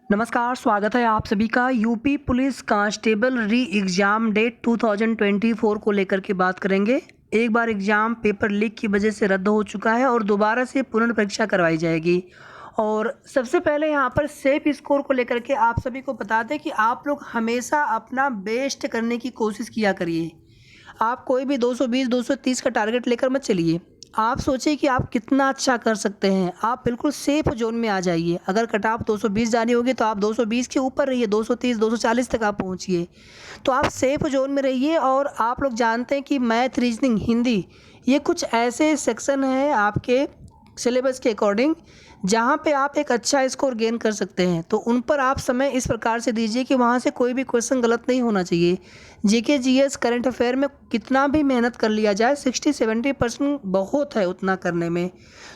नमस्कार, स्वागत है आप सभी का। UP police constable re exam date 2024 को लेकर के बात करेंगे। एक बार एग्ज़ाम पेपर लीक की वजह से रद्द हो चुका है और दोबारा से पुनर्परीक्षा करवाई जाएगी। और सबसे पहले यहाँ पर सेफ स्कोर को लेकर के आप सभी को बता दें कि आप लोग हमेशा अपना बेस्ट करने की कोशिश किया करिए। आप कोई भी 220, 230 का टारगेट लेकर मत चलिए। आप सोचिए कि आप कितना अच्छा कर सकते हैं। आप बिल्कुल सेफ जोन में आ जाइए। अगर कट ऑफ 220 जानी होगी तो आप 220 के ऊपर रहिए, 230, 240 तक आप पहुंचिए। तो आप सेफ जोन में रहिए। और आप लोग जानते हैं कि मैथ, रीजनिंग, हिंदी ये कुछ ऐसे सेक्शन हैं आपके सिलेबस के अकॉर्डिंग जहाँ पे आप एक अच्छा स्कोर गेन कर सकते हैं। तो उन पर आप समय इस प्रकार से दीजिए कि वहाँ से कोई भी क्वेश्चन गलत नहीं होना चाहिए। जीके, जीएस, करंट अफेयर में कितना भी मेहनत कर लिया जाए, 60-70% बहुत है उतना करने में।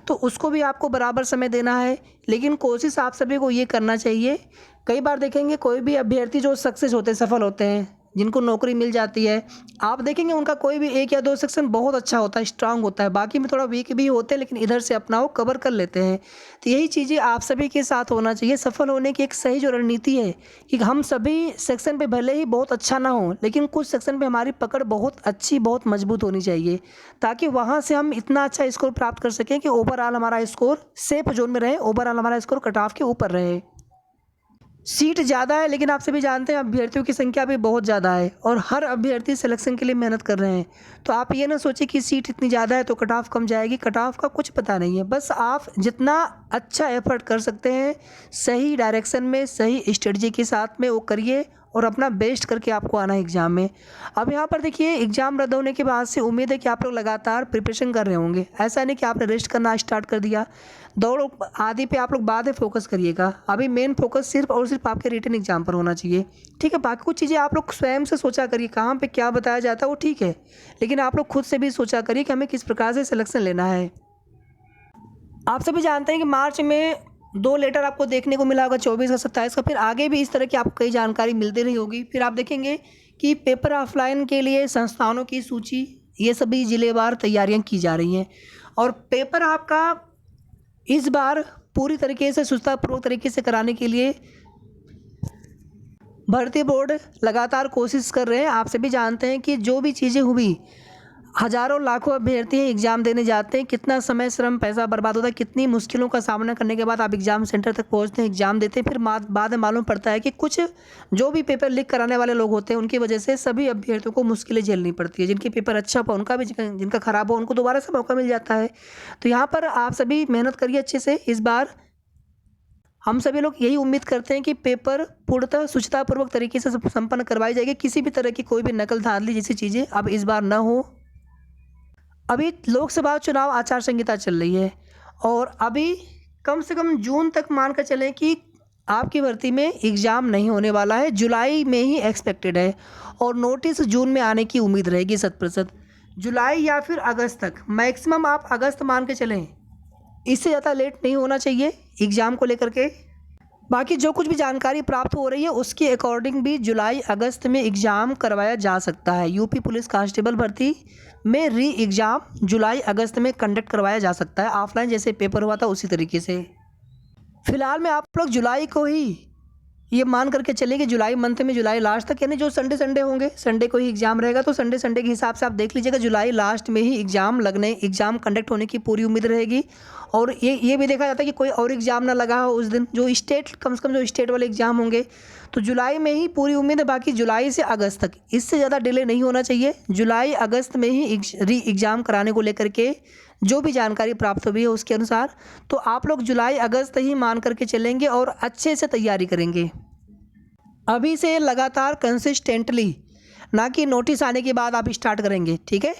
तो उसको भी आपको बराबर समय देना है। लेकिन कोशिश आप सभी को ये करना चाहिए। कई बार देखेंगे कोई भी अभ्यर्थी जो सक्सेस होते हैं, सफल होते हैं, जिनको नौकरी मिल जाती है, आप देखेंगे उनका कोई भी एक या दो सेक्शन बहुत अच्छा होता है, स्ट्रांग होता है, बाकी में थोड़ा वीक भी होते हैं, लेकिन इधर से अपना वो कवर कर लेते हैं। तो यही चीज़ें आप सभी के साथ होना चाहिए। सफल होने की एक सही जो रणनीति है कि हम सभी सेक्शन पे भले ही बहुत अच्छा ना हो, लेकिन कुछ सेक्शन पे हमारी पकड़ बहुत अच्छी, बहुत मजबूत होनी चाहिए, ताकि वहाँ से हम इतना अच्छा स्कोर प्राप्त कर सकें कि ओवरऑल हमारा स्कोर सेफ जोन में रहे, ओवरऑल हमारा स्कोर कट ऑफ के ऊपर रहे। सीट ज़्यादा है, लेकिन आप सभी जानते हैं अभ्यर्थियों की संख्या भी बहुत ज़्यादा है और हर अभ्यर्थी सिलेक्शन के लिए मेहनत कर रहे हैं। तो आप ये ना सोचिए कि सीट इतनी ज़्यादा है तो कट ऑफ कम जाएगी। कट ऑफ का कुछ पता नहीं है। बस आप जितना अच्छा एफर्ट कर सकते हैं, सही डायरेक्शन में, सही स्ट्रेटजी के साथ में वो करिए और अपना बेस्ट करके आपको आना है एग्ज़ाम में। अब यहाँ पर देखिए, एग्ज़ाम रद्द होने के बाद से उम्मीद है कि आप लोग लगातार प्रिपरेशन कर रहे होंगे। ऐसा नहीं कि आपने रेस्ट करना स्टार्ट कर दिया। दौड़ आदि पे आप लोग बाद में फोकस करिएगा। अभी मेन फोकस सिर्फ और सिर्फ आपके रिटन एग्जाम पर होना चाहिए, ठीक है। बाकी कुछ चीज़ें आप लोग स्वयं से सोचा करिए, कहाँ पे क्या बताया जाता है वो ठीक है, लेकिन आप लोग खुद से भी सोचा करिए कि हमें किस प्रकार से सिलेक्शन लेना है। आप सभी जानते हैं कि मार्च में 2 लेटर आपको देखने को मिला होगा, 24 का, 27 का। फिर आगे भी इस तरह की आपको कई जानकारी मिलती रही होगी। फिर आप देखेंगे कि पेपर ऑफलाइन के लिए संस्थानों की सूची, ये सभी जिलेवार तैयारियां की जा रही हैं। और पेपर आपका इस बार पूरी तरीके से सुचारूपूर्वक तरीके से कराने के लिए भर्ती बोर्ड लगातार कोशिश कर रहे हैं। आप सभी जानते हैं कि जो भी चीज़ें हुई, हज़ारों लाखों अभ्यर्थी एग्ज़ाम देने जाते हैं, कितना समय, श्रम, पैसा बर्बाद होता है, कितनी मुश्किलों का सामना करने के बाद आप एग्ज़ाम सेंटर तक पहुंचते हैं, एग्ज़ाम देते हैं। फिर बाद में मालूम पड़ता है कि कुछ जो भी पेपर लीक कराने वाले लोग होते हैं, उनकी वजह से सभी अभ्यर्थियों को मुश्किलें झेलनी पड़ती है। जिनके पेपर अच्छा हुआ उनका भी, जिनका ख़राब हुआ उनको दोबारा से मौका मिल जाता है। तो यहाँ पर आप सभी मेहनत करिए अच्छे से। इस बार हम सभी लोग यही उम्मीद करते हैं कि पेपर पूर्णतः सुचितापूर्वक तरीके से संपन्न करवाई जाएगी। किसी भी तरह की कोई भी नकल धांधली जैसी चीज़ें अब इस बार न हो। अभी लोकसभा चुनाव आचार संहिता चल रही है और अभी कम से कम जून तक मान कर चलें कि आपकी भर्ती में एग्ज़ाम नहीं होने वाला है। जुलाई में ही एक्सपेक्टेड है और नोटिस जून में आने की उम्मीद रहेगी 100%। जुलाई या फिर अगस्त तक, मैक्सिमम आप अगस्त मान के चलें, इससे ज़्यादा लेट नहीं होना चाहिए एग्ज़ाम को लेकर के। बाकी जो कुछ भी जानकारी प्राप्त हो रही है उसके अकॉर्डिंग भी जुलाई अगस्त में एग्ज़ाम करवाया जा सकता है। यूपी पुलिस कांस्टेबल भर्ती में री एग्ज़ाम जुलाई अगस्त में कंडक्ट करवाया जा सकता है, ऑफलाइन जैसे पेपर हुआ था उसी तरीके से। फिलहाल में आप लोग जुलाई को ही ये मान करके चलिए कि जुलाई मंथ में, जुलाई लास्ट तक, यानी जो संडे होंगे, संडे को ही एग्ज़ाम रहेगा। तो संडे के हिसाब से आप देख लीजिएगा, जुलाई लास्ट में ही एग्ज़ाम कंडक्ट होने की पूरी उम्मीद रहेगी। और ये भी देखा जाता है कि कोई और एग्ज़ाम ना लगा हो उस दिन, जो स्टेट, कम से कम जो स्टेट वाले एग्ज़ाम होंगे। तो जुलाई में ही पूरी उम्मीद है। बाकी जुलाई से अगस्त तक, इससे ज़्यादा डिले नहीं होना चाहिए। जुलाई अगस्त में ही री एग्ज़ाम कराने को लेकर के जो भी जानकारी प्राप्त हुई है उसके अनुसार, तो आप लोग जुलाई अगस्त ही मान करके चलेंगे और अच्छे से तैयारी करेंगे। अभी से लगातार कंसिस्टेंटली, ना कि नोटिस आने के बाद आप स्टार्ट करेंगे, ठीक है।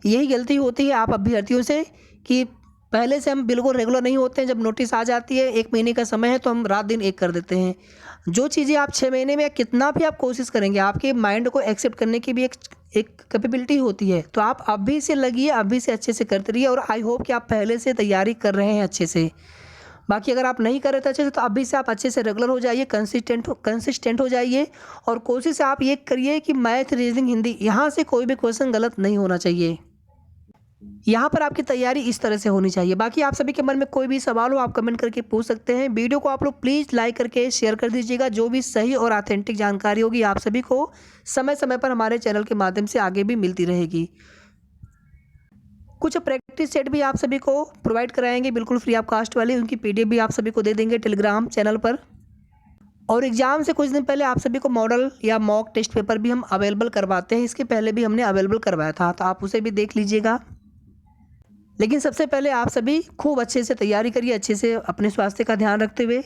यही गलती होती है आप अभ्यर्थियों से कि पहले से हम बिल्कुल रेगुलर नहीं होते हैं। जब नोटिस आ जाती है, 1 महीने का समय है, तो हम रात दिन एक कर देते हैं। जो चीज़ें आप 6 महीने में कितना भी आप कोशिश करेंगे, आपके माइंड को एक्सेप्ट करने की भी एक कैपेबिलिटी होती है। तो आप अभी से लगिए, अभी से अच्छे से करते रहिए और आई होप कि आप पहले से तैयारी कर रहे हैं अच्छे से। बाकी अगर आप नहीं कर रहे थे अच्छे से, तो अभी से आप अच्छे से रेगुलर हो जाइए, कंसिस्टेंट हो जाइए। और कोशिश आप ये करिए कि मैथ, रीजनिंग, हिंदी, यहाँ से कोई भी क्वेश्चन गलत नहीं होना चाहिए। यहाँ पर आपकी तैयारी इस तरह से होनी चाहिए। बाकी आप सभी के मन में कोई भी सवाल हो आप कमेंट करके पूछ सकते हैं। वीडियो को आप लोग प्लीज़ लाइक करके शेयर कर दीजिएगा। जो भी सही और ऑथेंटिक जानकारी होगी आप सभी को समय-समय पर हमारे चैनल के माध्यम से आगे भी मिलती रहेगी। कुछ प्रैक्टिस सेट भी आप सभी को प्रोवाइड कराएँगे बिल्कुल फ्री ऑफ कॉस्ट वाली, उनकी पीडीएफ भी आप सभी को दे देंगे टेलीग्राम चैनल पर। और एग्ज़ाम से कुछ दिन पहले आप सभी को मॉडल या मॉक टेस्ट पेपर भी हम अवेलेबल करवाते हैं। इसके पहले भी हमने अवेलेबल करवाया था, तो आप उसे भी देख लीजिएगा। लेकिन सबसे पहले आप सभी खूब अच्छे से तैयारी करिए, अच्छे से अपने स्वास्थ्य का ध्यान रखते हुए।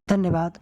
धन्यवाद।